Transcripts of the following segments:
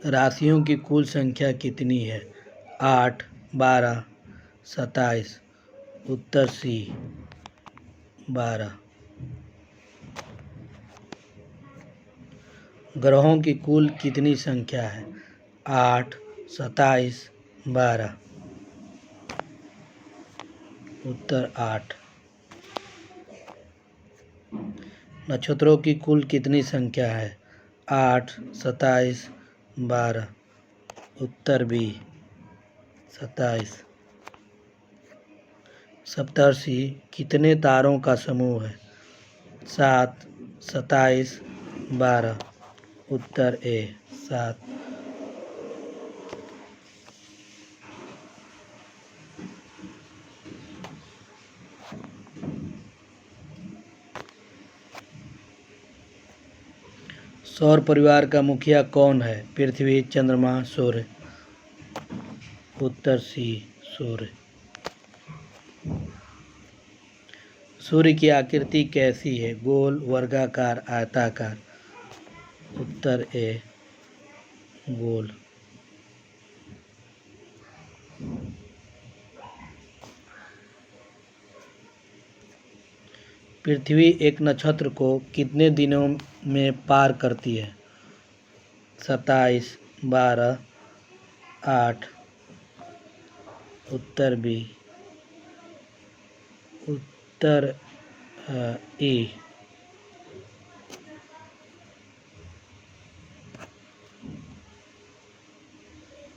राशियों की कुल संख्या कितनी है? 8, 12, 27। उत्तर सी 12। ग्रहों की कुल कितनी संख्या है? 8, 27, 12। उत्तर 8। नक्षत्रों की कुल कितनी संख्या है? 8, 27, 12। उत्तर बी 27। सप्तर्षि कितने तारों का समूह है? 7, 27, 12। उत्तर ए 7। सौर परिवार का मुखिया कौन है? पृथ्वी, चंद्रमा, सूर्य। उत्तर सी सूर्य। सूर्य की आकृति कैसी है? गोल, वर्गाकार, आयताकार। उत्तर ए गोल। पृथ्वी एक नक्षत्र को कितने दिनों में पार करती है? 27, 12, 8। उत्तर बी। उत्तर ई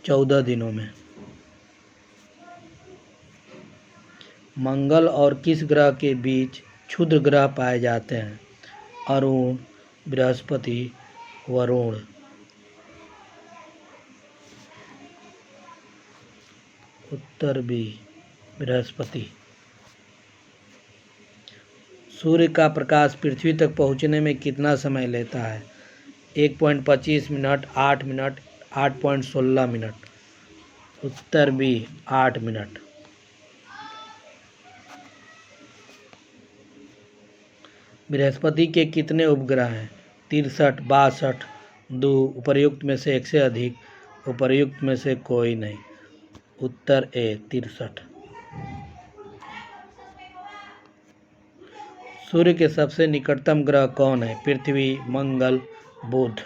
14 दिनों में। मंगल और किस ग्रह के बीच क्षुद्र ग्रह पाए जाते हैं? अरुण, बृहस्पति, वरुण। उत्तर बी बृहस्पति। सूर्य का प्रकाश पृथ्वी तक पहुंचने में कितना समय लेता है? 1.25 मिनट, 8 मिनट, 8.16 मिनट। उत्तर बी 8 मिनट। बृहस्पति के कितने उपग्रह हैं? 63, 62, 2। उपर्युक्त में से एक से अधिक, उपर्युक्त में से कोई नहीं। उत्तर ए 63। सूर्य के सबसे निकटतम ग्रह कौन है? पृथ्वी, मंगल, बुध।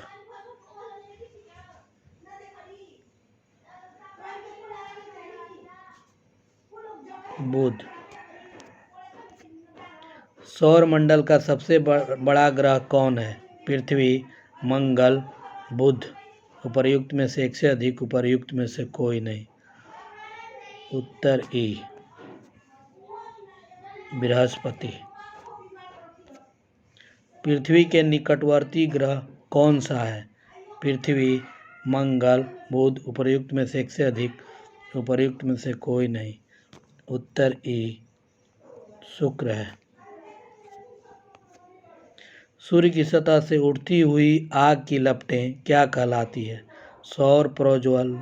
बुध। सौर मंडल का सबसे बड़ा ग्रह कौन है? पृथ्वी, मंगल, बुध। उपर्युक्त में से एक से अधिक, उपर्युक्त में से कोई नहीं। उत्तर ई बृहस्पति। पृथ्वी के निकटवर्ती ग्रह कौन सा है? पृथ्वी, मंगल, बुध। उपर्युक्त में से एक से अधिक, उपर्युक्त में से कोई नहीं। उत्तर ई शुक्र है। सूर्य की सतह से उठती हुई आग की लपटें क्या कहलाती है? सौर प्रोज्वल,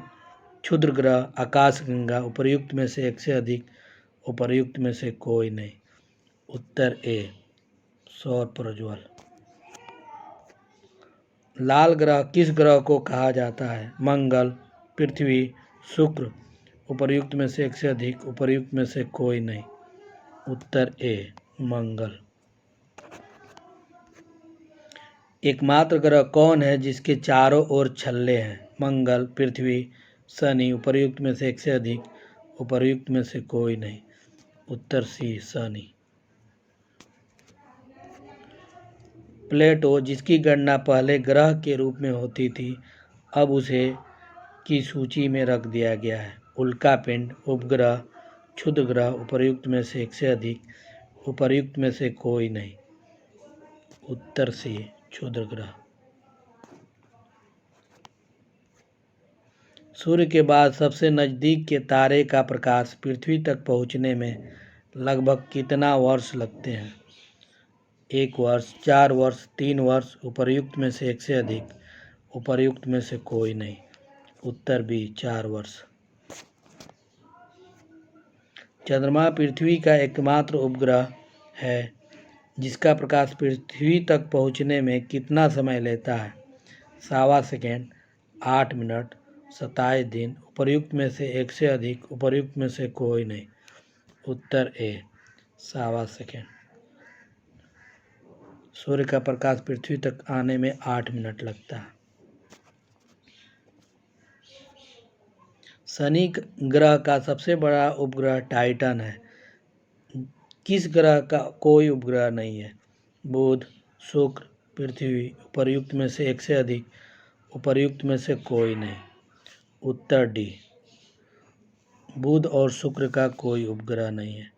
क्षुद्र ग्रह, आकाशगंगा। उपर्युक्त में से एक से अधिक, उपर्युक्त में से कोई नहीं। उत्तर ए सौर प्रज्वल। लाल ग्रह किस ग्रह को कहा जाता है? मंगल, पृथ्वी, शुक्र। उपर्युक्त में से एक से अधिक, उपर्युक्त में से कोई नहीं। उत्तर ए मंगल। एकमात्र ग्रह कौन है जिसके चारों ओर छल्ले हैं? मंगल, पृथ्वी, शनि। उपर्युक्त में से एक से अधिक, उपर्युक्त में से कोई नहीं। उत्तर सी शनि। प्लेटो, जिसकी गणना पहले ग्रह के रूप में होती थी, अब उसे की सूची में रख दिया गया है? उल्कापिंड, उपग्रह, क्षुद्र ग्रह। उपर्युक्त में से एक से अधिक, उपर्युक्त में से कोई नहीं। उत्तर सी क्षुद्र ग्रह। सूर्य के बाद सबसे नजदीक के तारे का प्रकाश पृथ्वी तक पहुंचने में लगभग कितना वर्ष लगते हैं? 1 वर्ष, 4 वर्ष, 3 वर्ष। उपर्युक्त में से एक से अधिक, उपर्युक्त में से कोई नहीं। उत्तर बी 4 वर्ष। चंद्रमा पृथ्वी का एकमात्र उपग्रह है जिसका प्रकाश पृथ्वी तक पहुंचने में कितना समय लेता है? 1.25 सेकेंड, 8 मिनट 27 दिन। उपर्युक्त में से एक से अधिक, उपर्युक्त में से कोई नहीं। उत्तर ए 1.25 सेकेंड। सूर्य का प्रकाश पृथ्वी तक आने में 8 मिनट लगता है। शनि ग्रह का सबसे बड़ा उपग्रह टाइटन है। किस ग्रह का कोई उपग्रह नहीं है? बुध, शुक्र, पृथ्वी। उपर्युक्त में से एक से अधिक, उपर्युक्त में से कोई नहीं। उत्तर डी। बुध और शुक्र का कोई उपग्रह नहीं है।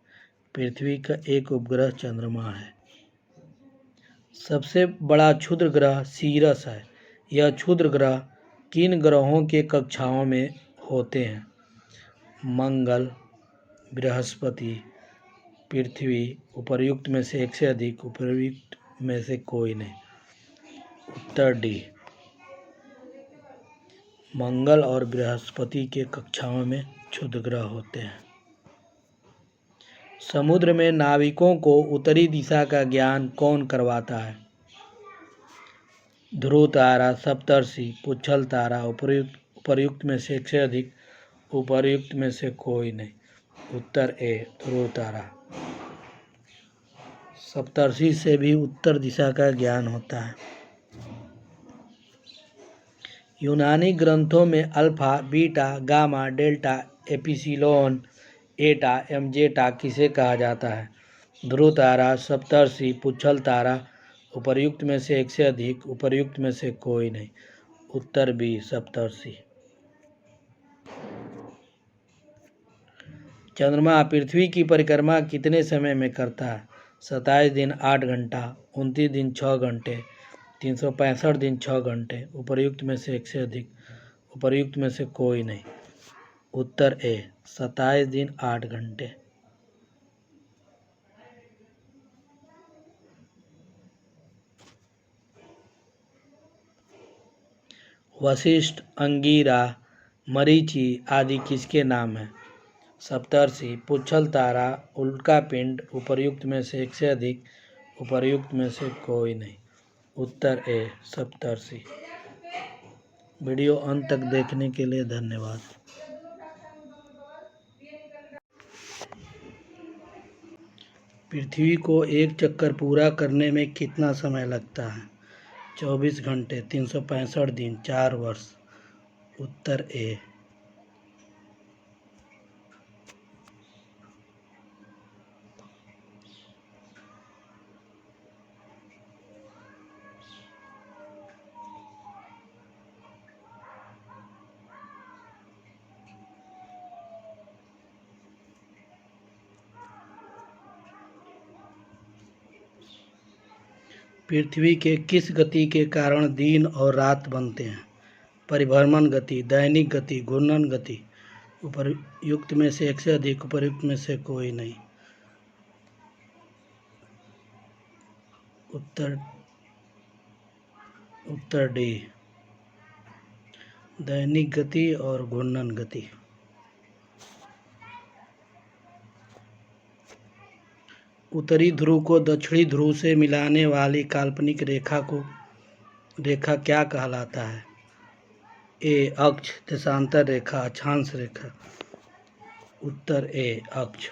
पृथ्वी का एक उपग्रह चंद्रमा है। सबसे बड़ा क्षुद्र ग्रह सीरस है। यह क्षुद्र ग्रह किन ग्रहों के कक्षाओं में होते हैं? मंगल, बृहस्पति, पृथ्वी। उपर्युक्त में से एक से अधिक, उपर्युक्त में से कोई नहीं। उत्तर डी। मंगल और बृहस्पति के कक्षाओं में क्षुद्र ग्रह होते हैं। समुद्र में नाविकों को उत्तरी दिशा का ज्ञान कौन करवाता है? ध्रुव तारा, सप्तर्षि, पुच्छल तारा। उपर्युक्त में से एक से अधिक, उपर्युक्त में से कोई नहीं। उत्तर ए ध्रुव तारा। सप्तर्षि से भी उत्तर दिशा का ज्ञान होता है। यूनानी ग्रंथों में alpha, beta, gamma, delta, epsilon, एटा, एमजेटा किसे कहा जाता है? ध्रुव तारा, सप्तर्षि, पुच्छल तारा। उपर्युक्त में से एक से अधिक, उपर्युक्त में से कोई नहीं। उत्तर बी सप्तर्षि। चंद्रमा पृथ्वी की परिक्रमा कितने समय में करता है? 27 दिन 8 घंटा, 29 दिन 6 घंटे, 365 दिन 6 घंटे। उपर्युक्त में से एक से अधिक, उपर्युक्त में से कोई नहीं। उत्तर ए 27 दिन 8 घंटे। वशिष्ठ, अंगीरा, मरीचि आदि किसके नाम हैं? सप्तर्षि, पुच्छल तारा, उल्कापिंड। उपर्युक्त में से एक से अधिक, उपर्युक्त में से कोई नहीं। उत्तर ए सप्तर्षि। वीडियो अंत तक देखने के लिए धन्यवाद। पृथ्वी को एक चक्कर पूरा करने में कितना समय लगता है? 24 घंटे, 365 दिन, 4 वर्ष। उत्तर ए। पृथ्वी के किस गति के कारण दिन और रात बनते हैं? परिभ्रमण गति, दैनिक गति, घूर्णन गति। उपर्युक्त में से एक से अधिक, उपर्युक्त में से कोई नहीं। उत्तर डी दैनिक गति और घूर्णन गति। उत्तरी ध्रुव को दक्षिणी ध्रुव से मिलाने वाली काल्पनिक रेखा क्या कहलाता है? ए अक्ष, देशांतर रेखा, अक्षांश रेखा। उत्तर ए अक्ष।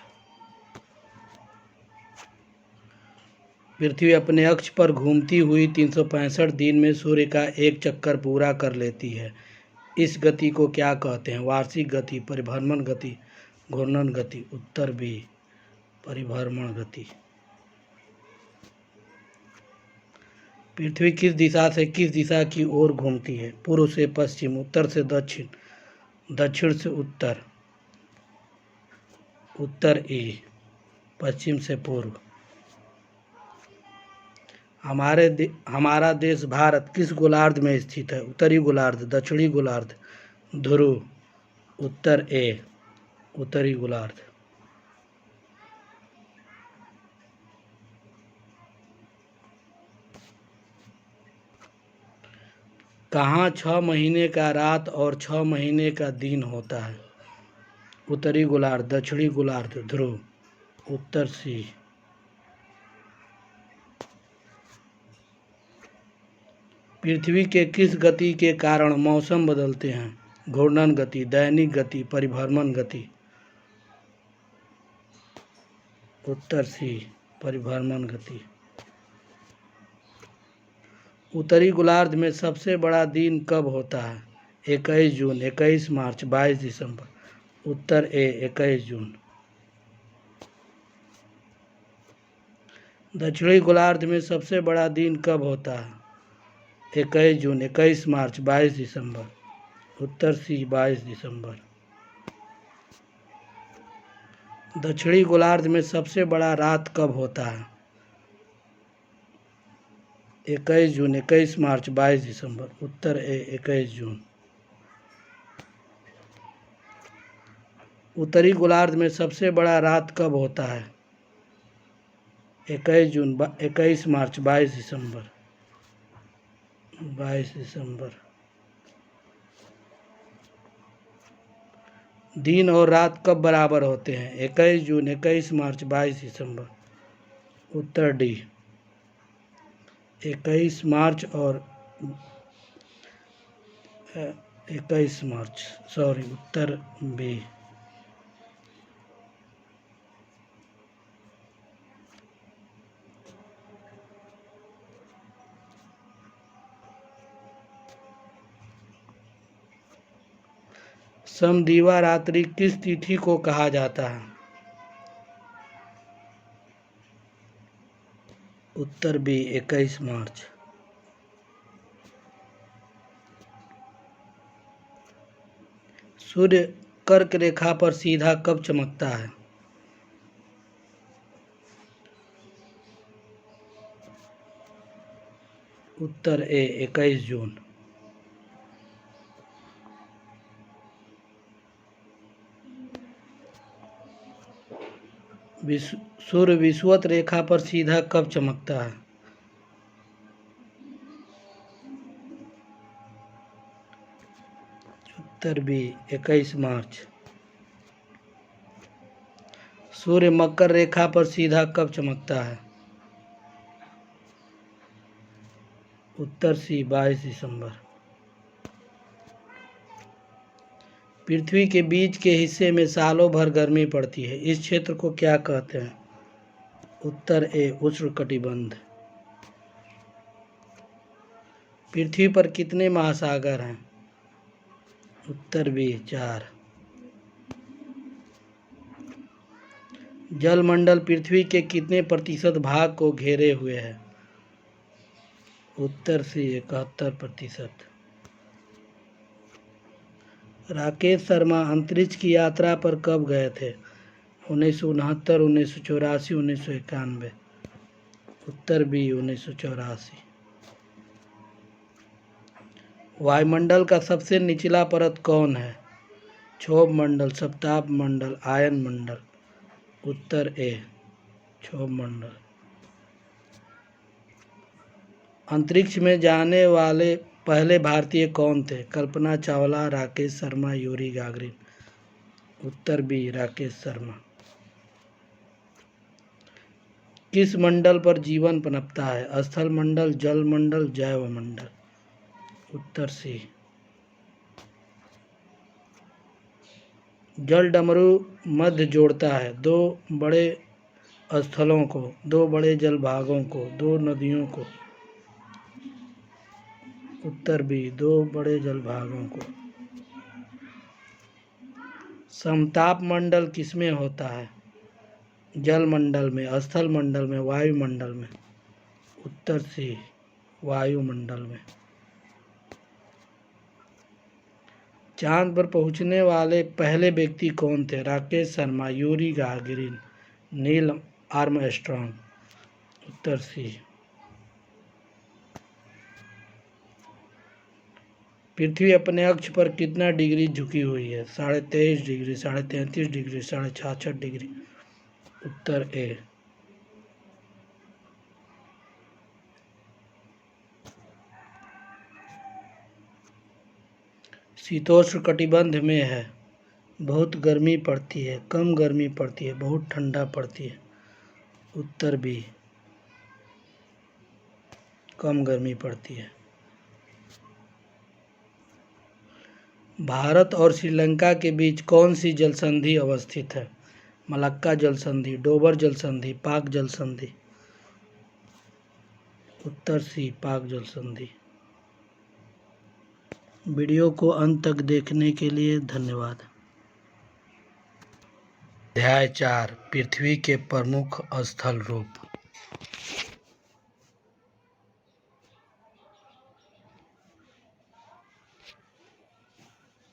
पृथ्वी अपने अक्ष पर घूमती हुई 365 दिन में सूर्य का एक चक्कर पूरा कर लेती है। इस गति को क्या कहते हैं? वार्षिक गति, परिभ्रमण गति, घूर्णन गति। उत्तर बी परिभ्रमण गति। पृथ्वी किस दिशा से किस दिशा की ओर घूमती है? पूर्व से पश्चिम, उत्तर से दक्षिण, दक्षिण से उत्तर। उत्तर ए पश्चिम से पूर्व। हमारा देश भारत किस गोलार्ध में स्थित है? उत्तरी गोलार्ध, दक्षिणी गोलार्ध, ध्रुव। उत्तर ए उत्तरी गोलार्ध। कहाँ 6 महीने का रात और 6 महीने का दिन होता है? उत्तरी गोलार्ध, दक्षिणी गोलार्ध, ध्रुव। उत्तर सी। पृथ्वी के किस गति के कारण मौसम बदलते हैं? घूर्णन गति, दैनिक गति, परिभ्रमण गति। उत्तर सी, परिभ्रमण गति। उत्तरी गोलार्ध में सबसे बड़ा दिन कब होता है? 21 जून, 21 मार्च, 22 दिसंबर। उत्तर ए, 21 जून। दक्षिणी गोलार्ध में सबसे बड़ा दिन कब होता है? 21 जून, 21 मार्च, 22 दिसंबर। उत्तर सी, 22 दिसंबर। दक्षिणी गोलार्ध में सबसे बड़ा रात कब होता है? 21 जून, 21 मार्च, 22 दिसंबर। उत्तर ए, 21 जून। उत्तरी गोलार्ध में सबसे बड़ा रात कब होता है? 21 जून, 21 मार्च, 22 दिसंबर। 22 दिसंबर। दिन और रात कब बराबर होते हैं? 21 जून, 21 मार्च, 22 दिसंबर। उत्तर डी, 21 मार्च और 21 मार्च, सॉरी, उत्तर बी। समदीवा रात्रि किस तिथि को कहा जाता है? उत्तर बी, 21 मार्च। सूर्य कर्क रेखा पर सीधा कब चमकता है? उत्तर ए, 21 जून। सूर्य विषुवत रेखा पर सीधा कब चमकता है? उत्तर बी, 21 मार्च। सूर्य मकर रेखा पर सीधा कब चमकता है? उत्तर सी, 22 दिसंबर। पृथ्वी के बीच के हिस्से में सालों भर गर्मी पड़ती है, इस क्षेत्र को क्या कहते हैं? उत्तर ए, उष्णकटिबंध। पृथ्वी पर कितने महासागर हैं? उत्तर बी, 4। जलमंडल पृथ्वी के कितने प्रतिशत भाग को घेरे हुए है? उत्तर सी, 71%। राकेश शर्मा अंतरिक्ष की यात्रा पर कब गए थे? 1969, 1984, 1991। उत्तर बी, 1984। वायुमंडल का सबसे निचला परत कौन है? क्षोभ मंडल, सप्ताप मंडल, आयन मंडल। उत्तर ए, क्षोभ मंडल। अंतरिक्ष में जाने वाले पहले भारतीय कौन थे? Kalpana Chawla, Rakesh Sharma, Yuri Gagarin. उत्तर बी, राकेश शर्मा। किस मंडल पर जीवन पनपता है? स्थल मंडल, जल मंडल, जैव मंडल। उत्तर सी। जल डमरू मध्य जोड़ता है दो बड़े स्थलों को, दो बड़े जल भागों को, दो नदियों को। उत्तर बी, दो बड़े जल भागों को। समताप मंडल किसमें होता है? जल मंडल में, स्थल मंडल में, वायुमंडल में। उत्तर सी, वायुमंडल में। चांद पर पहुंचने वाले पहले व्यक्ति कौन थे? Rakesh Sharma, Yuri Gagarin, Neil Armstrong. उत्तर सी। पृथ्वी अपने अक्ष पर कितना डिग्री झुकी हुई है? 23.5 डिग्री, 33.5 डिग्री, 66.5 डिग्री। उत्तर ए। शीतोष्ण कटिबंध में है, बहुत गर्मी पड़ती है, कम गर्मी पड़ती है, बहुत ठंडा पड़ती है। उत्तर बी, कम गर्मी पड़ती है। भारत और श्रीलंका के बीच कौन सी जल संधि अवस्थित है? मलक्का जल संधि, डोबर जल संधि, पाक जल संधि। उत्तर सी, पाक जल संधि। वीडियो को अंत तक देखने के लिए धन्यवाद। अध्याय 4, पृथ्वी के प्रमुख स्थल रूप।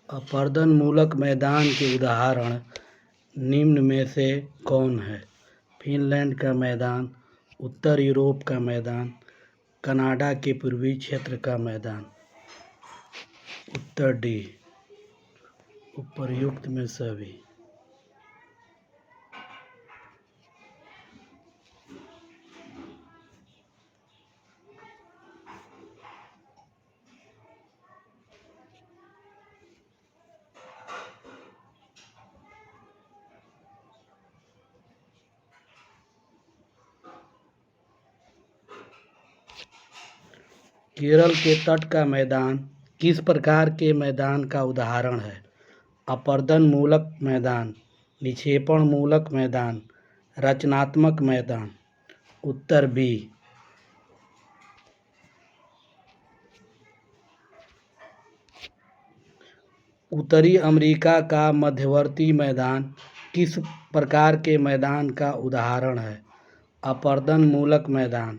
अपर्दन मूलक मैदान के उदाहरण निम्न में से कौन है? फिनलैंड का मैदान, उत्तर यूरोप का मैदान, कनाडा के पूर्वी क्षेत्र का मैदान। उत्तर डी, उपर्युक्त में सभी। केरल के तट का मैदान किस प्रकार के मैदान का उदाहरण है? अपर्दन मूलक मैदान, निक्षेपण मूलक मैदान, रचनात्मक मैदान। उत्तर बी। उत्तरी अमेरिका का मध्यवर्ती मैदान किस प्रकार के मैदान का उदाहरण है? अपर्दन मूलक मैदान,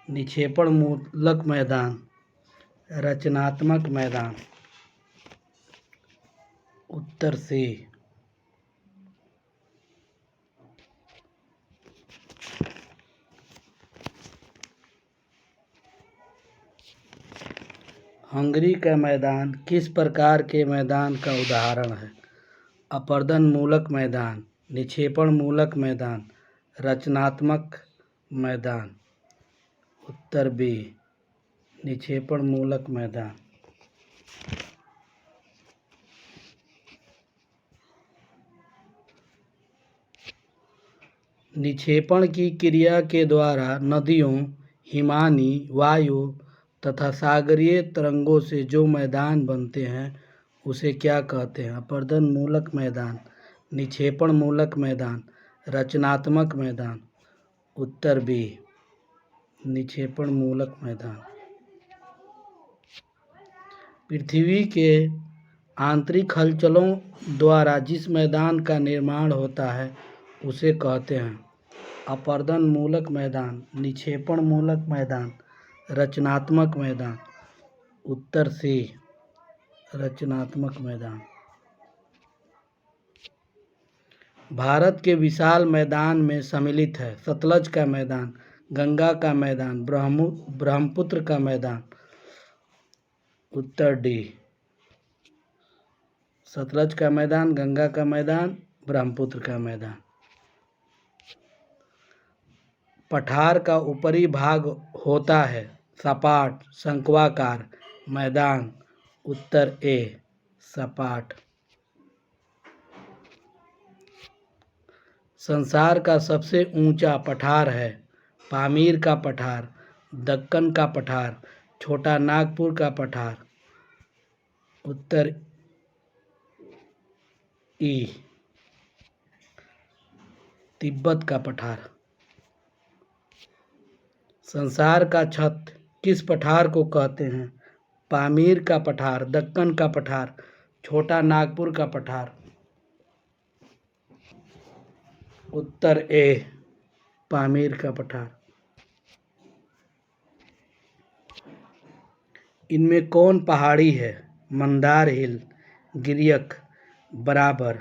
निक्षेपण मूलक मैदान, रचनात्मक मैदान। उत्तर सी। हंगरी का मैदान किस प्रकार के मैदान का उदाहरण है? अपर्दन मूलक मैदान, निक्षेपण मूलक मैदान, रचनात्मक मैदान। उत्तर बी, निक्षेपण मूलक मैदान। निक्षेपण की क्रिया के द्वारा नदियों, हिमानी, वायु तथा सागरीय तरंगों से जो मैदान बनते हैं उसे क्या कहते हैं? अपर्दन मूलक मैदान, निक्षेपण मूलक मैदान, रचनात्मक मैदान। उत्तर बी, निक्षेपण मूलक मैदान। पृथ्वी के आंतरिक हलचलों द्वारा जिस मैदान का निर्माण होता है उसे कहते हैं? अपर्दन मूलक मैदान, निक्षेपण मूलक मैदान, रचनात्मक मैदान। उत्तर सी, रचनात्मक मैदान। भारत के विशाल मैदान में सम्मिलित है सतलज का मैदान, गंगा का मैदान, ब्रह्मपुत्र का मैदान। उत्तर डी, सतलज का मैदान, गंगा का मैदान, ब्रह्मपुत्र का मैदान। पठार का ऊपरी भाग होता है सपाट, शंक्वाकार मैदान। उत्तर ए, सपाट। संसार का सबसे ऊंचा पठार है पामीर का पठार, दक्कन का पठार, छोटा नागपुर का पठार। उत्तर ई, तिब्बत का पठार। संसार का छत किस पठार को कहते हैं? पामीर का पठार, दक्कन का पठार, छोटा नागपुर का पठार। उत्तर ए, पामीर का पठार। इनमें कौन पहाड़ी है? मंदार हिल, गिरियक, बराबर।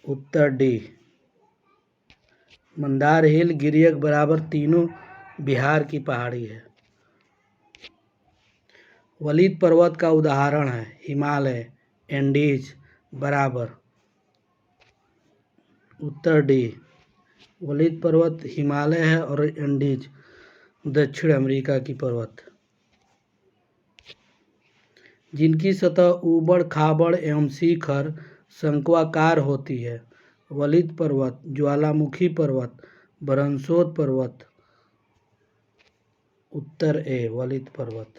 उत्तर डी, मंदार हिल, गिरियक, बराबर तीनों बिहार की पहाड़ी है। वलित पर्वत का उदाहरण है हिमालय, एंडीज, बराबर। उत्तर डी, वलित पर्वत हिमालय है और एंडीज दक्षिण अमेरिका की पर्वत। जिनकी सतह ऊबड़ खाबड़ एवं शिखर शंक्वाकार होती है। वलित पर्वत, ज्वालामुखी पर्वत, बरहमसोद पर्वत। उत्तर ए, वलित पर्वत।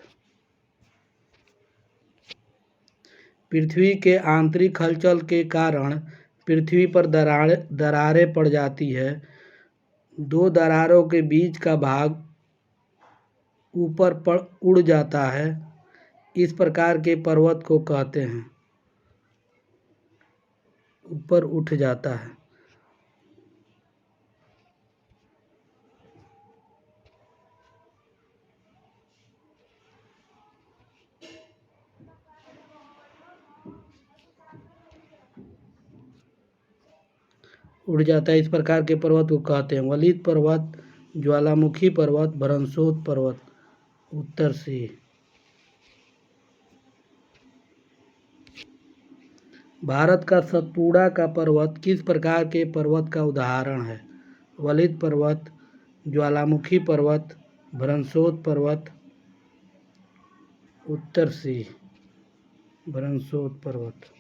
पृथ्वी के आंतरिक हलचल के कारण पृथ्वी पर दरारें पड़ जाती है। दो दरारों के बीच का भाग ऊपर उड़ जाता है। इस प्रकार के पर्वत को कहते हैं। ऊपर उठ जाता है। उड़ जाता है, इस प्रकार के पर्वत को कहते हैं। वलित पर्वत, ज्वालामुखी पर्वत, भ्रंशोत पर्वत। उत्तर सी। भारत का सतपुड़ा का पर्वत किस प्रकार के पर्वत का उदाहरण है? वलित पर्वत, ज्वालामुखी पर्वत, भ्रंशोत पर्वत। उत्तर सी, भ्रंशोत पर्वत।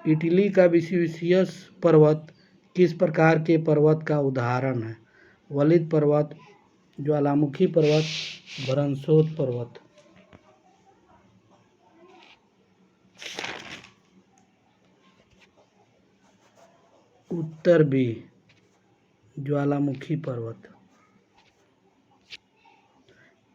इटली का वेसुवियस पर्वत किस प्रकार के पर्वत का उदाहरण है? वलित पर्वत, ज्वालामुखी पर्वत, भ्रंशोत पर्वत। उत्तर बी, ज्वालामुखी पर्वत।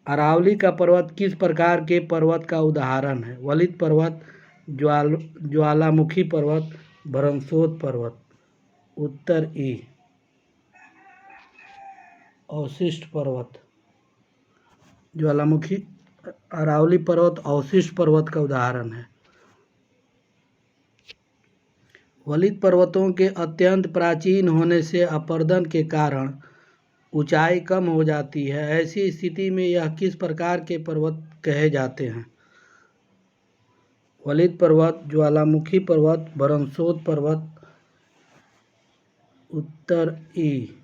अरावली का पर्वत किस प्रकार के पर्वत का उदाहरण है? वलित पर्वत, ज्वालामुखी पर्वत, भ्रंशोत पर्वत। उत्तर ई, अवशिष्ट पर्वत। ज्वालामुखी अरावली पर्वत अवशिष्ट पर्वत का उदाहरण है। वलित पर्वतों के अत्यंत प्राचीन होने से अपरदन के कारण ऊंचाई कम हो जाती है। ऐसी स्थिति में यह किस प्रकार के पर्वत कहे जाते हैं? वलित पर्वत, ज्वालामुखी पर्वत, भ्रंशोत पर्वत। उत्तर ई,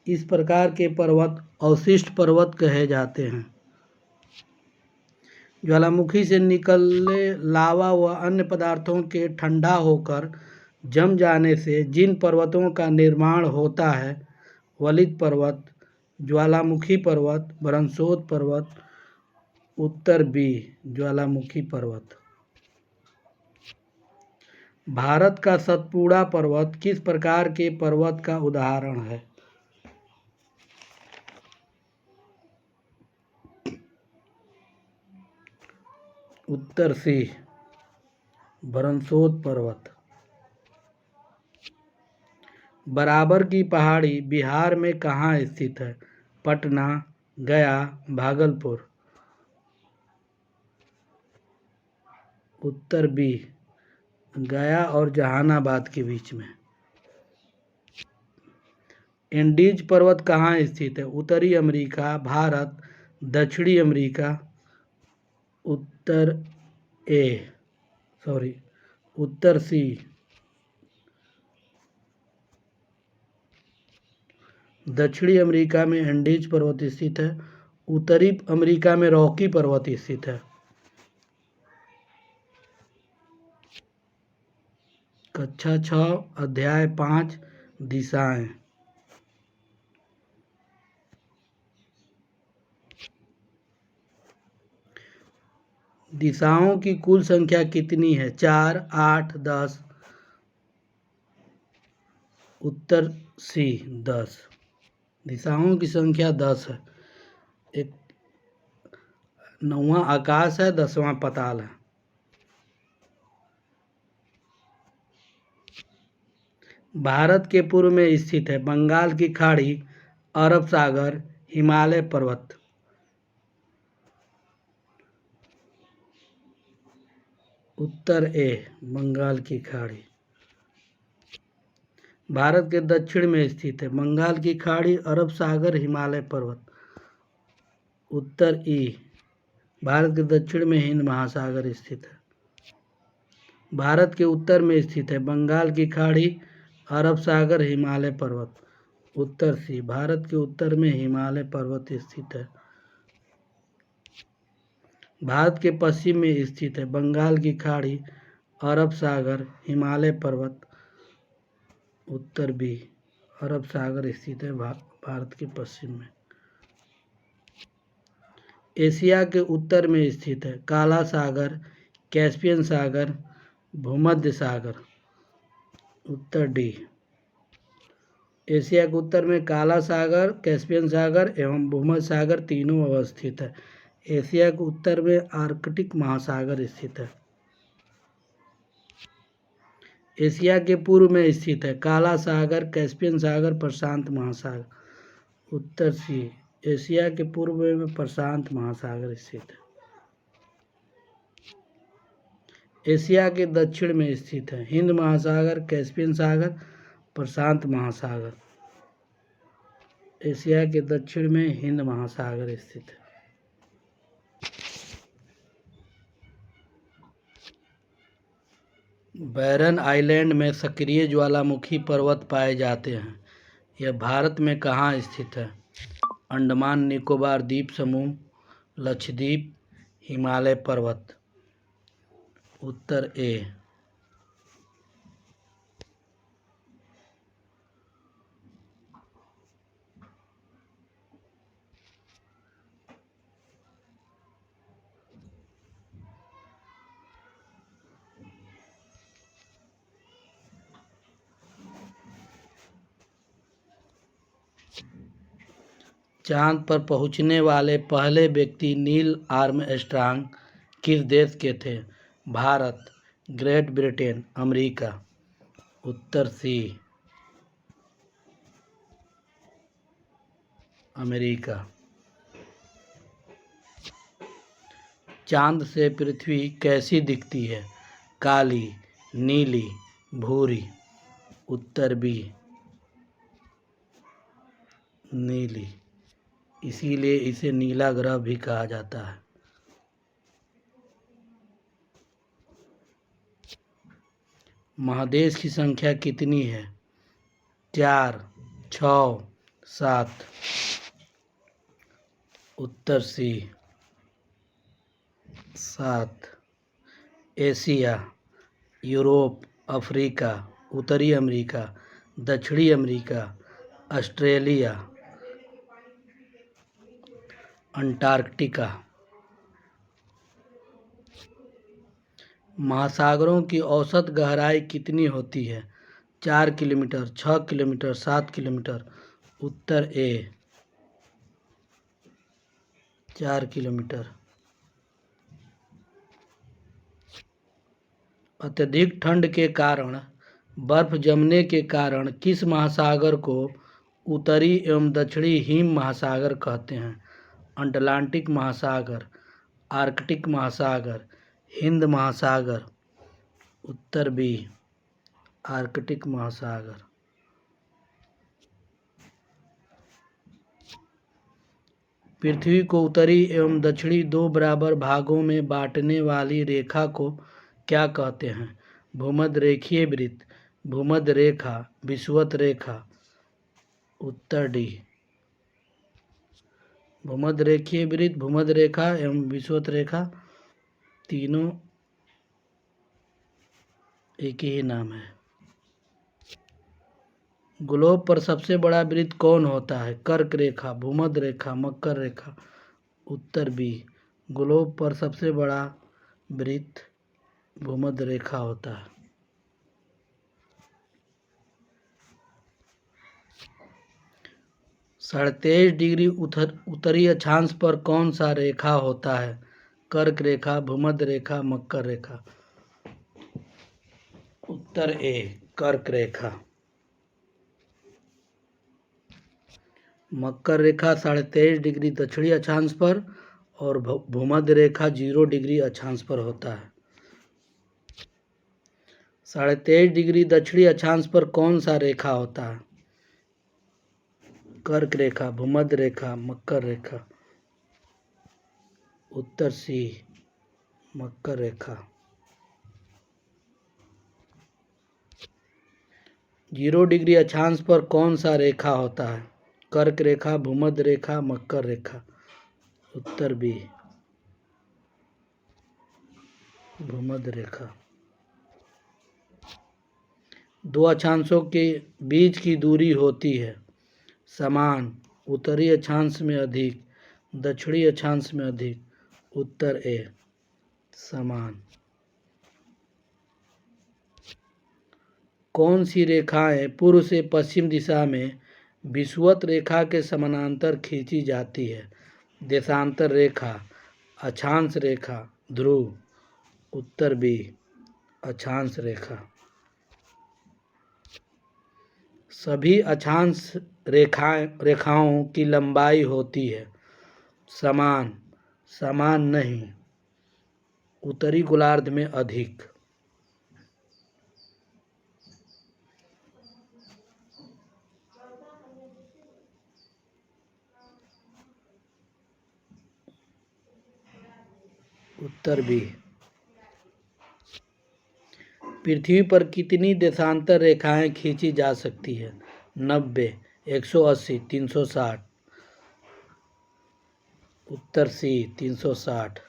इस प्रकार के पर्वत अवशिष्ट पर्वत कहे जाते हैं। ज्वालामुखी से निकले लावा व अन्य पदार्थों के ठंडा होकर जम जाने से जिन पर्वतों का निर्माण होता है, वलित पर्वत, ज्वालामुखी पर्वत, भ्रंशोत पर्वत। उत्तर बी, ज्वालामुखी पर्वत। भारत का सतपुड़ा पर्वत किस प्रकार के पर्वत का उदाहरण है? उत्तर सी, भ्रंशोत पर्वत। बराबर की पहाड़ी बिहार में कहाँ स्थित है? पटना, गया, भागलपुर। उत्तर बी, गया और जहानाबाद के बीच में। एंडीज पर्वत कहाँ स्थित है? उत्तरी अमेरिका, भारत, दक्षिणी अमेरिका। उत्तर सी, दक्षिणी अमेरिका में एंडीज पर्वत स्थित है। उत्तरी अमेरिका में रॉकी पर्वत स्थित है। कक्षा 6 अध्याय 5 दिशाएं। दिशाओं की कुल संख्या कितनी है? 4, 8, 10। उत्तर सी, 10। दिशाओं की संख्या 10 है। एक 9वां आकाश है, 10वां पाताल है। भारत के पूर्व में स्थित है बंगाल की खाड़ी, अरब सागर, हिमालय पर्वत। उत्तर ए, बंगाल की खाड़ी। भारत के दक्षिण में स्थित है बंगाल की खाड़ी, अरब सागर, हिमालय पर्वत। उत्तर ई, भारत के दक्षिण में हिंद महासागर स्थित है। भारत के उत्तर में स्थित है बंगाल की खाड़ी, अरब सागर, हिमालय पर्वत। उत्तर सी, भारत के उत्तर में हिमालय पर्वत स्थित है। भारत के पश्चिम में स्थित है बंगाल की खाड़ी, अरब सागर, हिमालय पर्वत। उत्तर बी, अरब सागर स्थित है भारत के पश्चिम में। एशिया के उत्तर में स्थित है? काला सागर, कैस्पियन सागर, भूमध्य सागर। उत्तर डी। एशिया के उत्तर में काला सागर, कैस्पियन सागर एवं भूमध्य सागर तीनों अवस्थित है। एशिया के उत्तर में आर्कटिक महासागर स्थित है। एशिया के पूर्व में स्थित है? काला सागर, कैस्पियन सागर, प्रशांत महासागर। उत्तर सी। एशिया के पूर्व में प्रशांत महासागर स्थित है। एशिया के दक्षिण में स्थित है? हिंद महासागर, कैस्पियन सागर, प्रशांत महासागर। एशिया के दक्षिण में हिंद महासागर स्थित है। बैरन आइलैंड में सक्रिय ज्वालामुखी पर्वत पाए जाते हैं। यह भारत में कहाँ स्थित है? अंडमान निकोबार द्वीप समूह, लक्षद्वीप, हिमालय पर्वत। उत्तर ए। चांद पर पहुंचने वाले पहले व्यक्ति नील आर्मस्ट्रांग किस देश के थे? Bharat, Great Britain, America. उत्तर सी। अमेरिका। चांद से पृथ्वी कैसी दिखती है? काली, नीली, भूरी। उत्तर बी। नीली। इसीलिए इसे नीला ग्रह भी कहा जाता है। महादेश की संख्या कितनी है? 4, 6, 7। उत्तर सी। 7। एशिया, यूरोप, अफ्रीका, उत्तरी अमेरिका, दक्षिणी अमेरिका, ऑस्ट्रेलिया, अंटार्कटिका। महासागरों की औसत गहराई कितनी होती है? 4 किलोमीटर, 6 किलोमीटर, 7 किलोमीटर। उत्तर ए। 4 किलोमीटर। अत्यधिक ठंड के कारण बर्फ जमने के कारण किस महासागर को उत्तरी एवं दक्षिणी हिम महासागर कहते हैं? अटलांटिक महासागर, आर्कटिक महासागर, हिंद महासागर। उत्तर बी। आर्कटिक महासागर। पृथ्वी को उत्तरी एवं दक्षिणी 2 बराबर भागों में बांटने वाली रेखा को क्या कहते हैं? भूमध्य रेखीय वृत्त, भूमध्य रेखा, विषुवत रेखा। उत्तर डी। भूमध्य रेखीय वृत्त, भूमध्य रेखा एवं विषुवत रेखा तीनों एक ही नाम है। ग्लोब पर सबसे बड़ा वृत्त कौन होता है? कर्क रेखा, भूमध्य रेखा, मकर रेखा। उत्तर बी। ग्लोब पर सबसे बड़ा वृत्त भूमध्य रेखा होता है। साढ़े 23 डिग्री उत्तरी अक्षांश पर कौन सा रेखा होता है? कर्क रेखा, भूमध्य रेखा, मकर रेखा। उत्तर ए। कर्क रेखा। मकर रेखा 23.5 डिग्री दक्षिणी अक्षांश पर और भूमध्य रेखा 0 डिग्री अक्षांश पर होता है। 23.5 डिग्री दक्षिणी अक्षांश पर कौन सा रेखा होता है? कर्क रेखा, भूमध्य रेखा, मकर रेखा। उत्तर सी। मकर रेखा। 0 डिग्री अक्षांश पर कौन सा रेखा होता है? कर्क रेखा, भूमध्य रेखा, मकर रेखा। उत्तर बी। भूमध्य रेखा। 2 अक्षांशों के बीच की दूरी होती है समान, उत्तरी अक्षांश में अधिक, दक्षिणी अक्षांश में अधिक, उत्तर ए। समान। कौन सी रेखाएं पूर्व से पश्चिम दिशा में विषुवत रेखा के समानांतर खींची जाती है? देशांतर रेखा, अक्षांश रेखा, ध्रुव। उत्तर बी, अक्षांश रेखा। सभी अक्षांश रेखाओं की लंबाई होती है समान, समान नहीं, उत्तरी गोलार्ध में अधिक। उत्तर बी। पृथ्वी पर कितनी देशांतर रेखाएं खींची जा सकती है? 90, 180, 360। उत्तर सी, 360।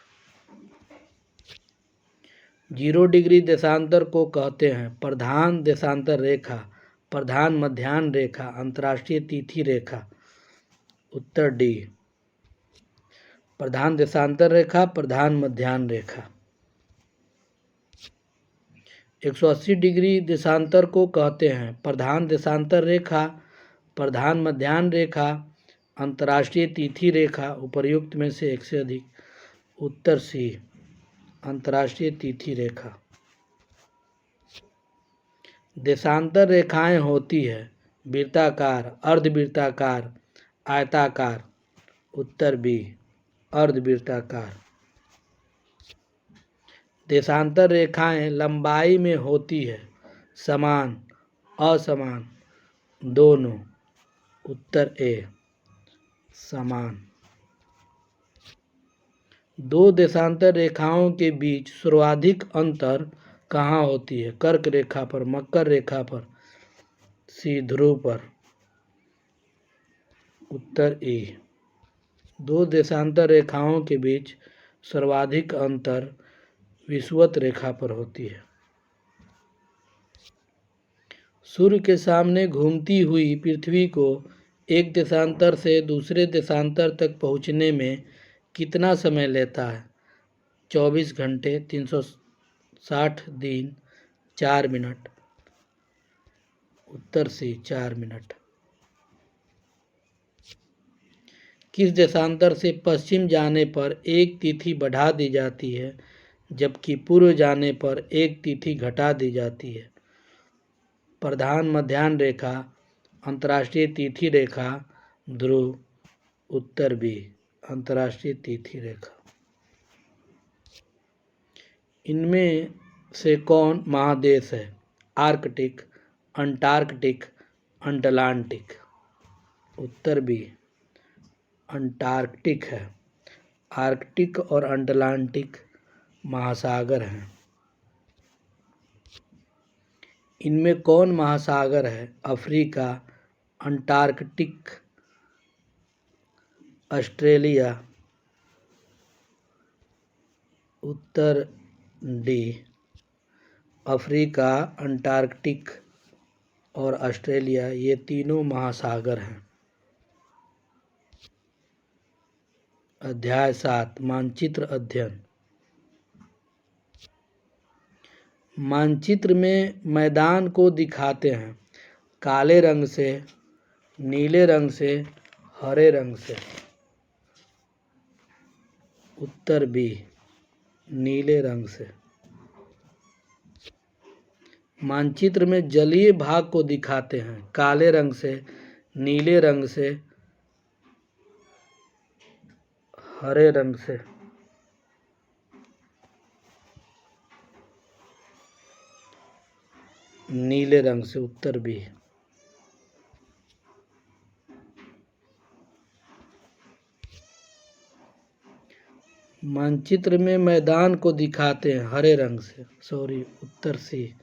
0 डिग्री देशांतर को कहते हैं प्रधान देशांतर रेखा, प्रधान मध्याह्न रेखा, अंतर्राष्ट्रीय तिथि रेखा। उत्तर डी, प्रधान देशांतर रेखा, प्रधान मध्याह्न रेखा। 180 डिग्री देशांतर को कहते हैं प्रधान देशांतर रेखा, प्रधान मध्याह्न रेखा, अंतर्राष्ट्रीय तिथि रेखा। उपर्युक्त में से एक से अधिक। उत्तर सी, अंतर्राष्ट्रीय तिथि रेखा। देशांतर रेखाएं होती है वृत्ताकार, अर्धवृत्ताकार, आयताकार। उत्तर बी, अर्धवृत्ताकार। देशांतर रेखाएं लंबाई में होती है समान, असमान, दोनों। उत्तर ए, समान। दो देशांतर रेखाओं के बीच सर्वाधिक अंतर कहाँ होती है? कर्क रेखा पर, मकर रेखा पर, सी, ध्रुव पर। उत्तर ए, दो देशांतर रेखाओं के बीच सर्वाधिक अंतर विषुवत रेखा पर होती है। सूर्य के सामने घूमती हुई पृथ्वी को एक देशांतर से दूसरे देशांतर तक पहुंचने में कितना समय लेता है? 24 घंटे, 360 दिन, 4 मिनट। उत्तर सी, 4 मिनट। किस देशांतर से पश्चिम जाने पर एक तिथि बढ़ा दी जाती है जबकि पूर्व जाने पर एक तिथि घटा दी जाती है? प्रधान मध्याह्न रेखा, अंतर्राष्ट्रीय तिथि रेखा, ध्रुव। उत्तर बी, अंतर्राष्ट्रीय तिथि रेखा। इनमें से कौन महादेश है? Arctic, Antarctic, Atlantic. उत्तर बी, अंटार्कटिक है। आर्कटिक और अटलांटिक महासागर हैं। इनमें कौन महासागर है? Africa, Antarctic, Australia. उत्तर डी, अफ्रीका, अंटार्कटिक और ऑस्ट्रेलिया, ये तीनों महासागर हैं। अध्याय 7, मानचित्र अध्ययन। मानचित्र में मैदान को दिखाते हैं काले रंग से, नीले रंग से, हरे रंग से। उत्तर बी, नीले रंग से। मानचित्र में जलीय भाग को दिखाते हैं काले रंग से, नीले रंग से, हरे रंग से। नीले रंग से। उत्तर बी। मानचित्र में मैदान को दिखाते हैं हरे रंग से, सॉरी, उत्तर सी।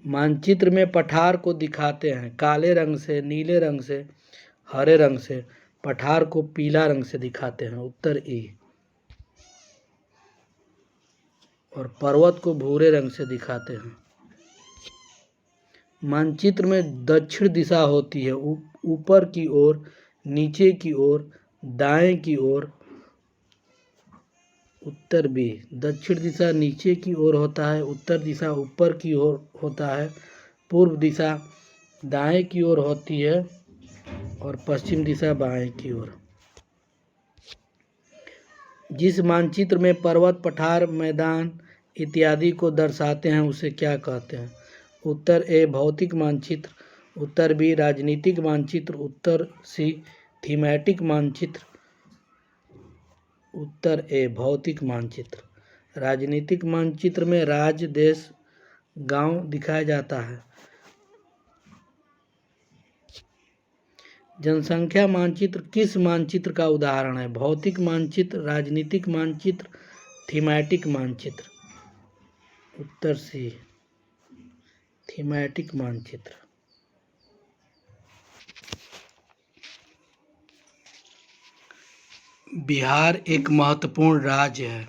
मानचित्र में पठार को दिखाते हैं काले रंग से, नीले रंग से, हरे रंग से। पठार को पीला रंग से दिखाते हैं। उत्तर ई। और पर्वत को भूरे रंग से दिखाते हैं। मानचित्र में दक्षिण दिशा होती है, ऊपर की ओर, नीचे की ओर, दाएं की ओर। उत्तर बी, दक्षिण दिशा नीचे की ओर होता है, उत्तर दिशा ऊपर की ओर होता है, पूर्व दिशा दाएं की ओर होती है और पश्चिम दिशा बाएं की ओर। जिस मानचित्र में पर्वत, पठार, मैदान इत्यादि को दर्शाते हैं उसे क्या कहते हैं? उत्तर ए भौतिक मानचित्र, उत्तर बी राजनीतिक मानचित्र, उत्तर सी थीमैटिक मानचित्र। उत्तर ए भौतिक मानचित्र। राजनीतिक मानचित्र में राज्य, देश, गांव दिखाया जाता है। जनसंख्या मानचित्र किस मानचित्र का उदाहरण है? भौतिक मानचित्र, राजनीतिक मानचित्र, थीमैटिक मानचित्र। उत्तर सी थीमैटिक मानचित्र। बिहार एक महत्वपूर्ण राज्य है।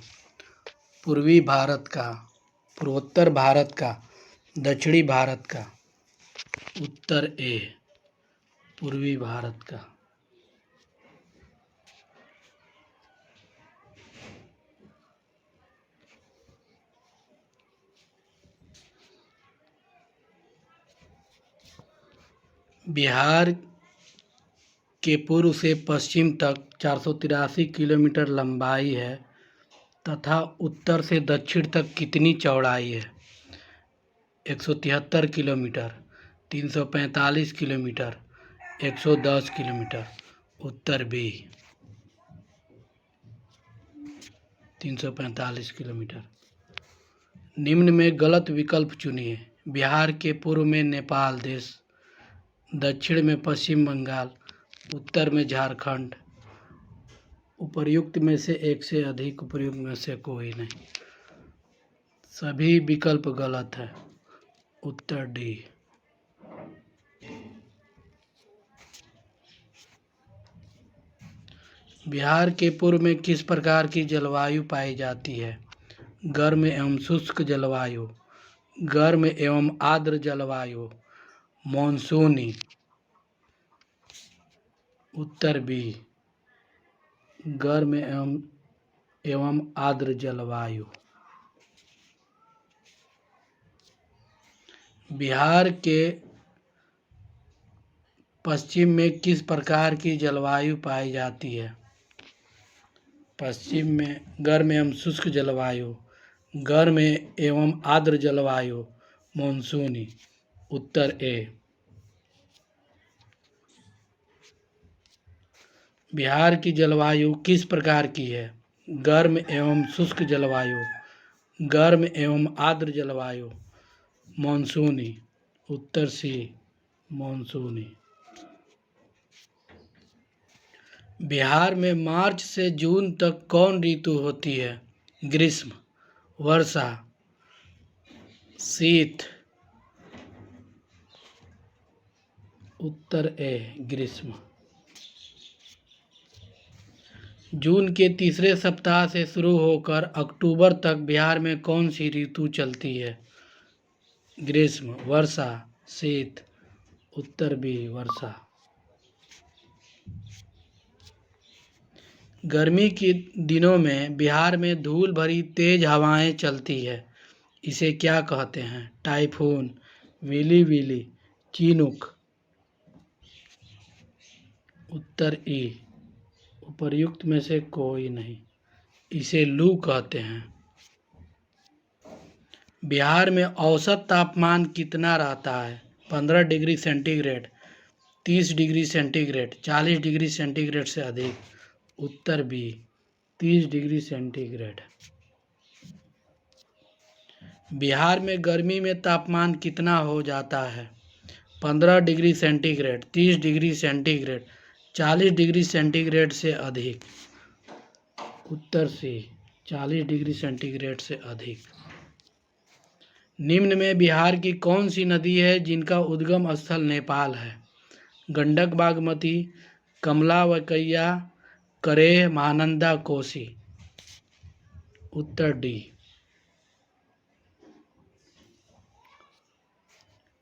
पूर्वी भारत का, पूर्वोत्तर भारत का, दक्षिणी भारत का। उत्तर ए पूर्वी भारत का। बिहार के पूर्व से पश्चिम तक 483 किलोमीटर लंबाई है तथा उत्तर से दक्षिण तक कितनी चौड़ाई है? 173 किलोमीटर, 345 किलोमीटर, 110 किलोमीटर। उत्तर बी 345 किलोमीटर। निम्न में गलत विकल्प चुनिए। बिहार के पूर्व में नेपाल देश, दक्षिण में पश्चिम बंगाल, उत्तर में झारखंड। उपर्युक्त में से एक से अधिक, उपर्युक्त में से कोई नहीं। सभी विकल्प गलत है। उत्तर डी। बिहार के पूर्व में किस प्रकार की जलवायु पाई जाती है? गर्म एवं शुष्क जलवायु, गर्म एवं आर्द्र जलवायु, मॉनसूनी। उत्तर बी गर्म एवं आर्द्र जलवायु। बिहार के पश्चिम में किस प्रकार की जलवायु पाई जाती है? पश्चिम में गर्म एवं शुष्क जलवायु, गर्म एवं आर्द्र जलवायु, मॉनसूनी। उत्तर ए। बिहार की जलवायु किस प्रकार की है? गर्म एवं शुष्क जलवायु, गर्म एवं आर्द्र जलवायु, मॉनसूनी। उत्तर सी मॉनसूनी। बिहार में मार्च से जून तक कौन ऋतु होती है? ग्रीष्म, वर्षा, शीत। उत्तर ए ग्रीष्म। जून के तीसरे सप्ताह से शुरू होकर अक्टूबर तक बिहार में कौन सी ऋतु चलती है? ग्रीष्म, वर्षा, शीत। उत्तर बी वर्षा। गर्मी के दिनों में बिहार में धूल भरी तेज हवाएं चलती है, इसे क्या कहते हैं? Typhoon, willy willy, chinook. उत्तर ई उपर्युक्त में से कोई नहीं, इसे लू कहते हैं। बिहार में औसत तापमान कितना रहता है? 15 degree centigrade, 30 degree centigrade, 40 degree centigrade से अधिक। उत्तर बी 30 डिग्री सेंटीग्रेड। बिहार में गर्मी में तापमान कितना हो जाता है? 15 degree centigrade, 30 degree centigrade, 40 degree centigrade से अधिक। उत्तर सी 40 डिग्री सेंटीग्रेड से अधिक। निम्न में बिहार की कौन सी नदी है जिनका उद्गम स्थल नेपाल है? गंडक, बागमती, कमला, वकैया, करेह, महानंदा, कोसी। उत्तर डी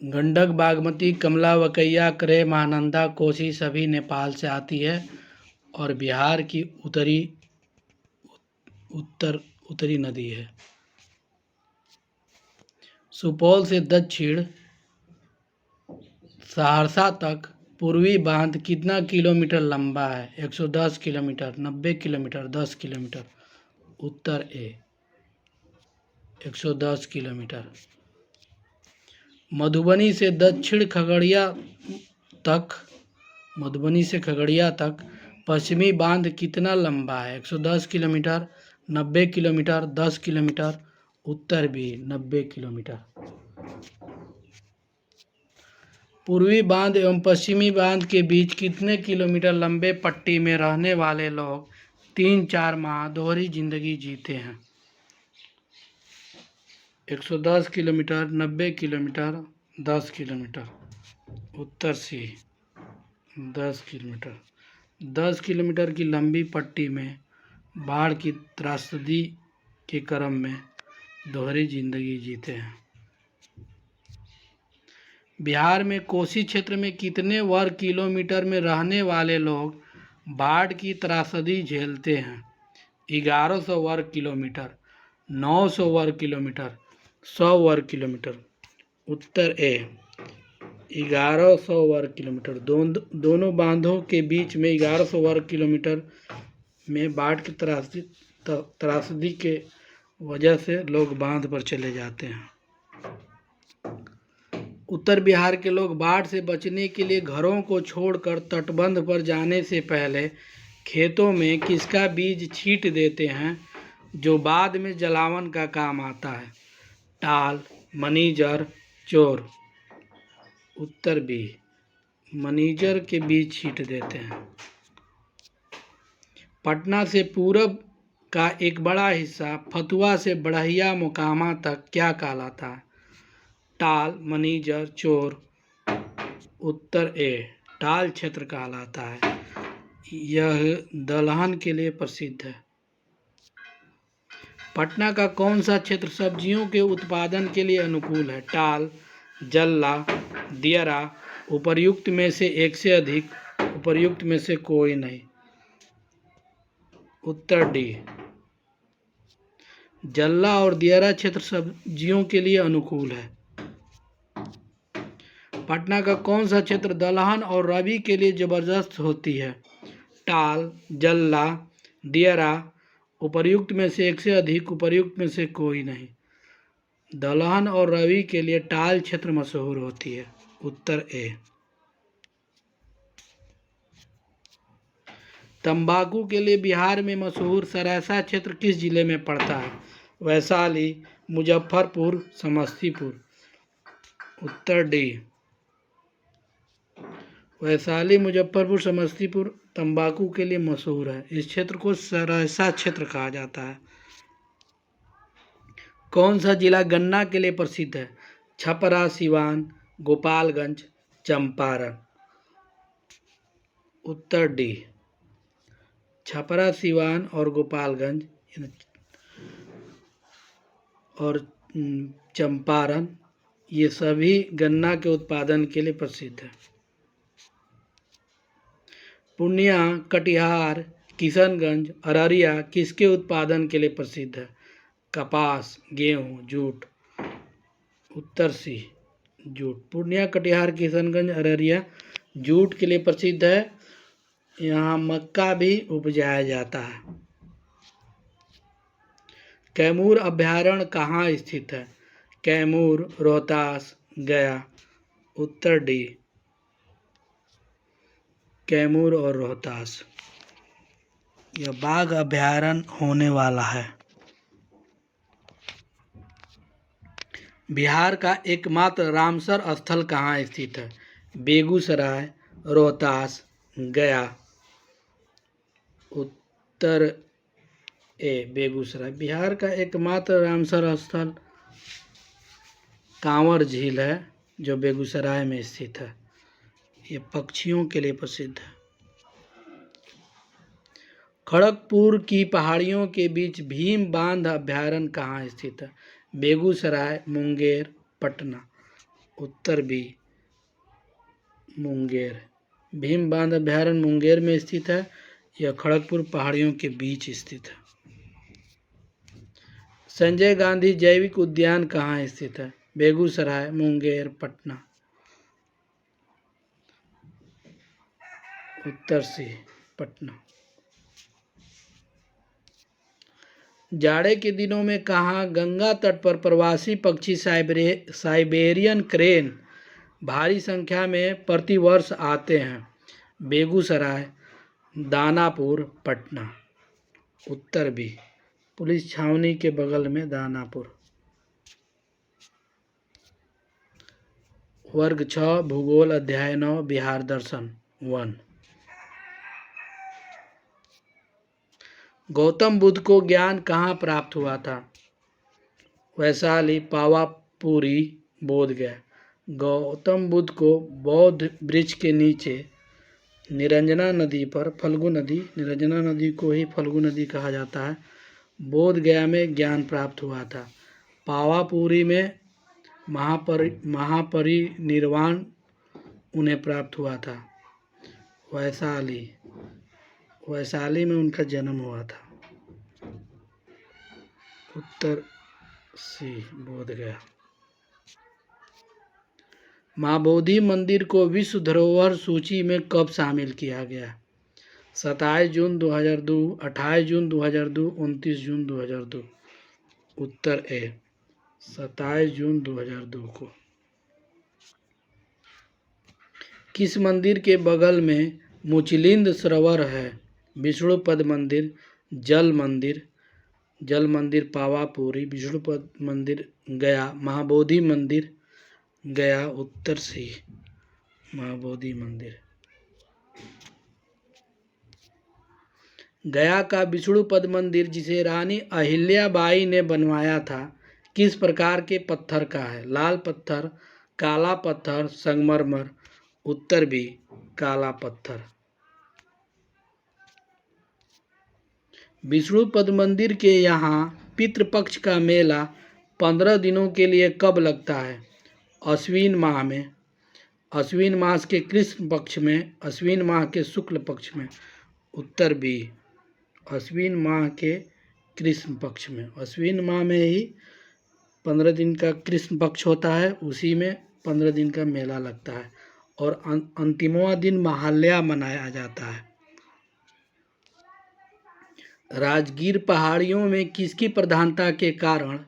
गंडक, बागमती, कमला, वकैया, करेह, महानंदा, कोसी सभी नेपाल से आती है और बिहार की उत्तरी नदी है। सुपौल से दक्षिण सहरसा तक पूर्वी बांध कितना किलोमीटर लंबा है? 110 किलोमीटर, 90 किलोमीटर, 10 किलोमीटर। उत्तर ए 110 किलोमीटर। मधुबनी से दक्षिण खगड़िया तक पश्चिमी बांध कितना लंबा है? 110 किलोमीटर, 90 किलोमीटर, 10 किलोमीटर। उत्तर बी 90 किलोमीटर। पूर्वी बांध एवं पश्चिमी बांध के बीच कितने किलोमीटर लंबे पट्टी में रहने वाले लोग 3-4 माह दोहरी जिंदगी जीते हैं? 110 किलोमीटर, 90 किलोमीटर, 10 किलोमीटर। उत्तर सी 10 किलोमीटर। 10 किलोमीटर की लंबी पट्टी में बाढ़ की त्रासदी के क्रम में दोहरी जिंदगी जीते हैं। बिहार में कोसी क्षेत्र में कितने वर्ग किलोमीटर में रहने वाले लोग बाढ़ की त्रासदी झेलते हैं? 1100 वर्ग किलोमीटर, 900 वर्ग किलोमीटर, 100 वर्ग किलोमीटर। उत्तर ए 1100 वर्ग किलोमीटर। दोनों बांधों के बीच में 1100 वर्ग किलोमीटर में बाढ़ की त्रासदी के वजह से लोग बांध पर चले जाते हैं। उत्तर बिहार के लोग बाढ़ से बचने के लिए घरों को छोड़कर तटबंध पर जाने से पहले खेतों में किसका बीज छींट देते हैं जो बाद में जलावन का काम आता है? टाल, मनीजर, चोर। उत्तर बी मनीजर के बीज छींट देते हैं। पटना से पूरब का एक बड़ा हिस्सा फतुआ से बढ़हिया मोकामा तक क्या कहलाता है? टाल, मनीजर, चोर। उत्तर ए टाल क्षेत्र कहलाता है। यह दलहन के लिए प्रसिद्ध है। पटना का कौन सा क्षेत्र सब्जियों के उत्पादन के लिए अनुकूल है? टाल, जल्ला, दियरा। उपर्युक्त में से एक से अधिक, उपर्युक्त में से कोई नहीं। उत्तर डी जल्ला और दियरा क्षेत्र सब्जियों के लिए अनुकूल है। पटना का कौन सा क्षेत्र दलहन और रबी के लिए जबरदस्त होती है? टाल, जल्ला, दियरा। उपर्युक्त में से एक से अधिक, उपर्युक्त में से कोई नहीं। दलहन और रबी के लिए टाल क्षेत्र मशहूर होती है। उत्तर ए। तंबाकू के लिए बिहार में मशहूर सरैसा क्षेत्र किस जिले में पड़ता है? वैशाली, मुजफ्फरपुर, समस्तीपुर। उत्तर डी वैशाली, मुजफ्फरपुर, समस्तीपुर तंबाकू के लिए मशहूर है। इस क्षेत्र को सरैसा क्षेत्र कहा जाता है। कौन सा जिला गन्ना के लिए प्रसिद्ध है? छपरा, सिवान, गोपालगंज, चंपारण। उत्तर डी छपरा, सिवान और गोपालगंज और चंपारण ये सभी गन्ना के उत्पादन के लिए प्रसिद्ध है। पूर्णिया, कटिहार, किशनगंज, अररिया किसके उत्पादन के लिए प्रसिद्ध है? कपास, गेहूं, जूट। उत्तर सी जूट। पूर्णिया, कटिहार, किशनगंज, अररिया जूट के लिए प्रसिद्ध है। यहाँ मक्का भी उपजाया जाता है। कैमूर अभयारण्य कहाँ स्थित है? कैमूर, रोहतास, गया। उत्तर डी कैमूर और रोहतास। यह बाघ अभयारण्य होने वाला है। बिहार का एकमात्र रामसर स्थल कहाँ स्थित है? बेगूसराय, रोहतास, गया। उत्तर ए बेगूसराय। बिहार का एकमात्र रामसर स्थल कांवर झील है जो बेगूसराय में स्थित है। ये पक्षियों के लिए प्रसिद्ध है। खड़गपुर की पहाड़ियों के बीच भीम बांध अभयारण्य कहाँ स्थित है? बेगूसराय, मुंगेर, पटना। उत्तर बी मुंगेर। भीम बांध अभ्यारण्य मुंगेर में स्थित है। यह खड़गपुर पहाड़ियों के बीच स्थित है। संजय गांधी जैविक उद्यान कहाँ स्थित है? बेगूसराय, मुंगेर, पटना। उत्तर सी पटना। जाड़े के दिनों में कहाँ गंगा तट पर प्रवासी पक्षी साइबेरियन क्रेन भारी संख्या में प्रतिवर्ष आते हैं? बेगूसराय, दानापुर, पटना। उत्तर बी पुलिस छावनी के बगल में दानापुर। वर्ग 6 भूगोल अध्याय 9 बिहार दर्शन 1। गौतम बुद्ध को ज्ञान कहाँ प्राप्त हुआ था? वैशाली, पावापुरी, बोधगया। गौतम बुद्ध को बौद्ध वृक्ष के नीचे निरंजना नदी पर, फल्गु नदी, निरंजना नदी को ही फल्गु नदी कहा जाता है, बोधगया में ज्ञान प्राप्त हुआ था। पावापुरी में महापरिनिर्वाण उन्हें प्राप्त हुआ था। वैशाली में उनका जन्म हुआ था। उत्तर सी बोधगया। महाबोधि मंदिर को विश्व धरोहर सूची में कब शामिल किया गया? 27 जून 2002, 28 जून 2002, 29 जून 2002। उत्तर ए 27 जून 2002 को। किस मंदिर के बगल में मुचलिंद सरोवर है? विष्णुपद मंदिर, जल मंदिर पावापुरी, विष्णुपद मंदिर गया, महाबोधि मंदिर गया। उत्तर सी महाबोधि मंदिर। गया का विष्णुपद मंदिर, जिसे रानी अहिल्याबाई ने बनवाया था, किस प्रकार के पत्थर का है? लाल पत्थर, काला पत्थर, संगमरमर। उत्तर बी काला पत्थर। विष्णुपद मंदिर के यहाँ पितृपक्ष का मेला 15 दिनों के लिए कब लगता है? अश्विन माह में, अश्विन मास के कृष्ण पक्ष में, अश्विन माह के शुक्ल पक्ष में। उत्तर बी अश्विन माह के कृष्ण पक्ष में। अश्विन माह में ही 15 दिन का कृष्ण पक्ष होता है, उसी में 15 दिन का मेला लगता है और अंतिमवां दिन महालया मनाया जाता है। राजगीर पहाड़ियों में किसकी प्रधानता के कारण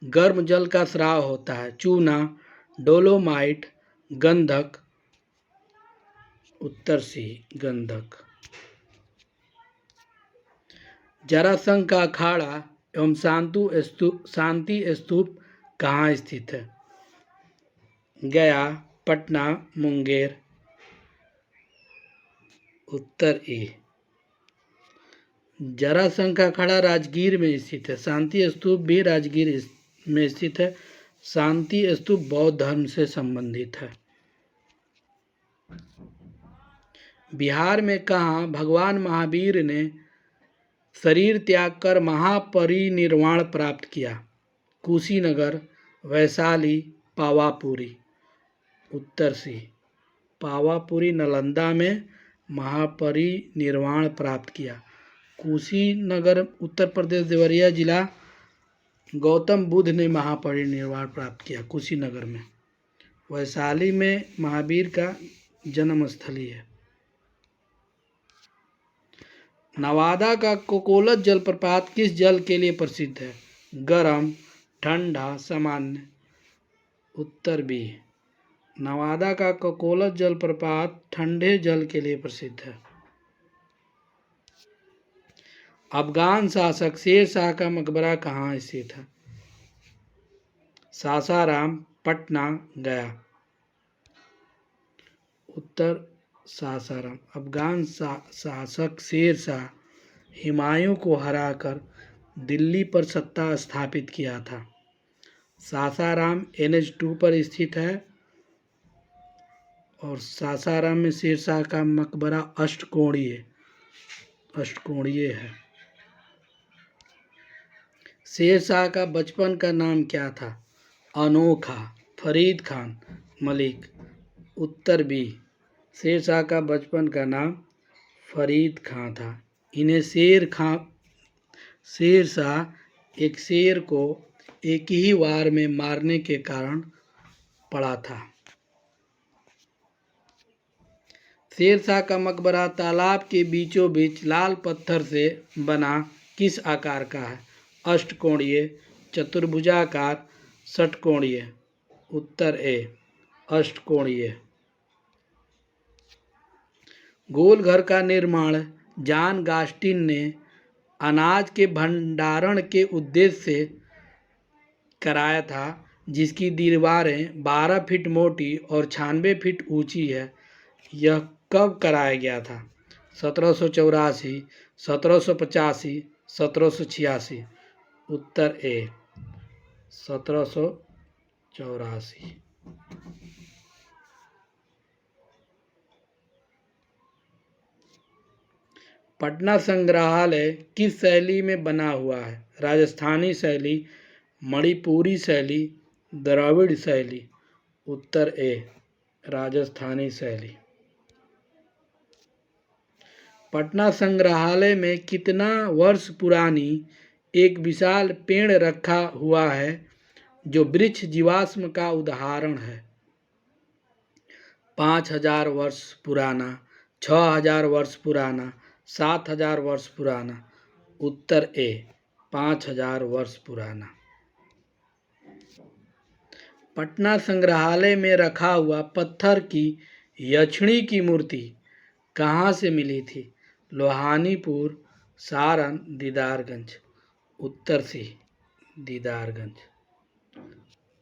गर्म जल का स्राव होता है? चूना, डोलोमाइट, गंधक। उत्तर सी गंधक। जरासंध का अखाड़ा एवं शांति स्तूप कहाँ स्थित है? गया, पटना, मुंगेर। उत्तर ए जरासंध का अखाड़ा राजगीर में स्थित है। शांति स्तूप भी राजगीर में स्थित है। शांति स्तूप बौद्ध धर्म से संबंधित है। बिहार में कहाँ भगवान महावीर ने शरीर त्याग कर महापरिनिर्वाण प्राप्त किया? कुशीनगर, वैशाली, पावापुरी। उत्तर सी पावापुरी नालंदा में महापरिनिर्वाण प्राप्त किया। कुशीनगर उत्तर प्रदेश देवरिया जिला। गौतम बुद्ध ने महापरिनिर्वाण प्राप्त किया कुशीनगर में। वैशाली में महावीर का जन्म स्थली है। नवादा का कोकोलत जलप्रपात किस जल के लिए प्रसिद्ध है? गर्म, ठंडा, सामान्य। उत्तर बी नवादा का कोकोलत जलप्रपात ठंडे जल के लिए प्रसिद्ध है। अफगान शासक शेर शाह का मकबरा कहाँ स्थित है? सासाराम, पटना, गया। उत्तर सासाराम। अफगान शासक शेर शाह हुमायूं को हराकर दिल्ली पर सत्ता स्थापित किया था। सासाराम NH2 पर स्थित है और सासाराम में शेर शाह का मकबरा अष्टकोणीय है। शेर शाह का बचपन का नाम क्या था? अनोखा। फरीद खान मलिक। उत्तर बी, शेर शाह का बचपन का नाम फरीद खां था। इन्हें शेर शाह एक शेर को एक ही वार में मारने के कारण पड़ा था। शेर शाह का मकबरा तालाब के बीचों बीच लाल पत्थर से बना किस आकार का है? अष्टकोणीय, चतुर्भुजाकार, षटकोणीय। उत्तर ए, अष्टकोणीय। गोल घर का निर्माण जॉन गास्टिन ने अनाज के भंडारण के उद्देश्य से कराया था, जिसकी दीवारें 12 फीट मोटी और 96 फीट ऊंची है। यह कब कराया गया था? 1784, 1785, 1786। उत्तर ए, 1784। पटना संग्रहालय किस शैली में बना हुआ है? राजस्थानी शैली, मणिपुरी शैली, द्रविड़ शैली। उत्तर ए, राजस्थानी शैली। पटना संग्रहालय में कितना वर्ष पुरानी एक विशाल पेड़ रखा हुआ है जो वृक्ष जीवाश्म का उदाहरण है? 5000 वर्ष पुराना, 6000 वर्ष पुराना, 7000 वर्ष पुराना। उत्तर ए, 5000 वर्ष पुराना। पटना संग्रहालय में रखा हुआ पत्थर की यक्षिणी की मूर्ति कहाँ से मिली थी? लोहानीपुर, सारण, दीदारगंज। उत्तर सी, दीदारगंज।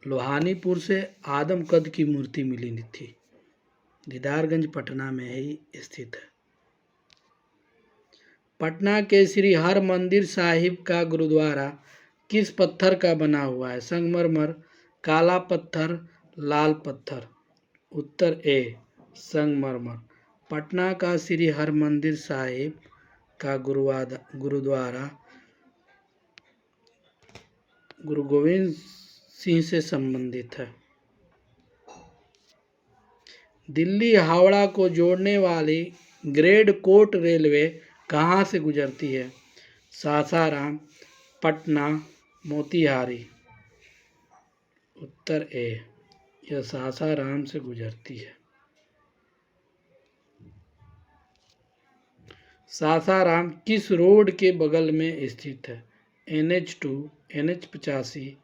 लोहानीपुर से आदमकद की मूर्ति मिली थी। दीदारगंज पटना में ही स्थित है। पटना के श्री हरमंदिर साहिब का गुरुद्वारा किस पत्थर का बना हुआ है? संगमरमर, काला पत्थर, लाल पत्थर। उत्तर ए, संगमरमर। पटना का श्री हरमंदिर साहिब का गुरुद्वारा गुरु गोविंद सिंह से संबंधित है। दिल्ली हावड़ा को जोड़ने वाली ग्रेड कोट रेलवे कहाँ से गुजरती है? सासाराम, पटना, मोतिहारी। उत्तर ए, यह सासाराम से गुजरती है। सासाराम किस रोड के बगल में स्थित है? NH2, NH85,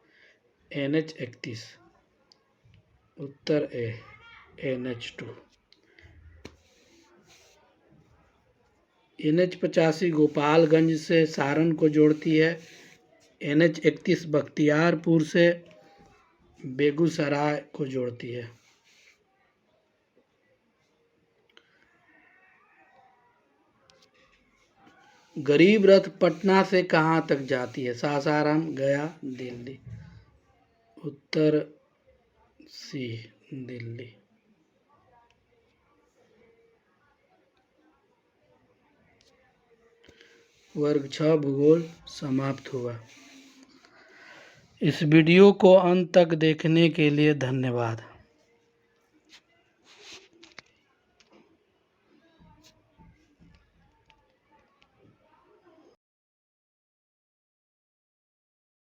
NH31। उत्तर ए, NH2। NH85 गोपालगंज से सारण को जोड़ती है। NH31 बख्तियारपुर से बेगूसराय को जोड़ती है। गरीब रथ पटना से कहाँ तक जाती है? सासाराम, गया, दिल्ली। उत्तर सी, दिल्ली। वर्ग 6 भूगोल समाप्त हुआ। इस वीडियो को अंत तक देखने के लिए धन्यवाद।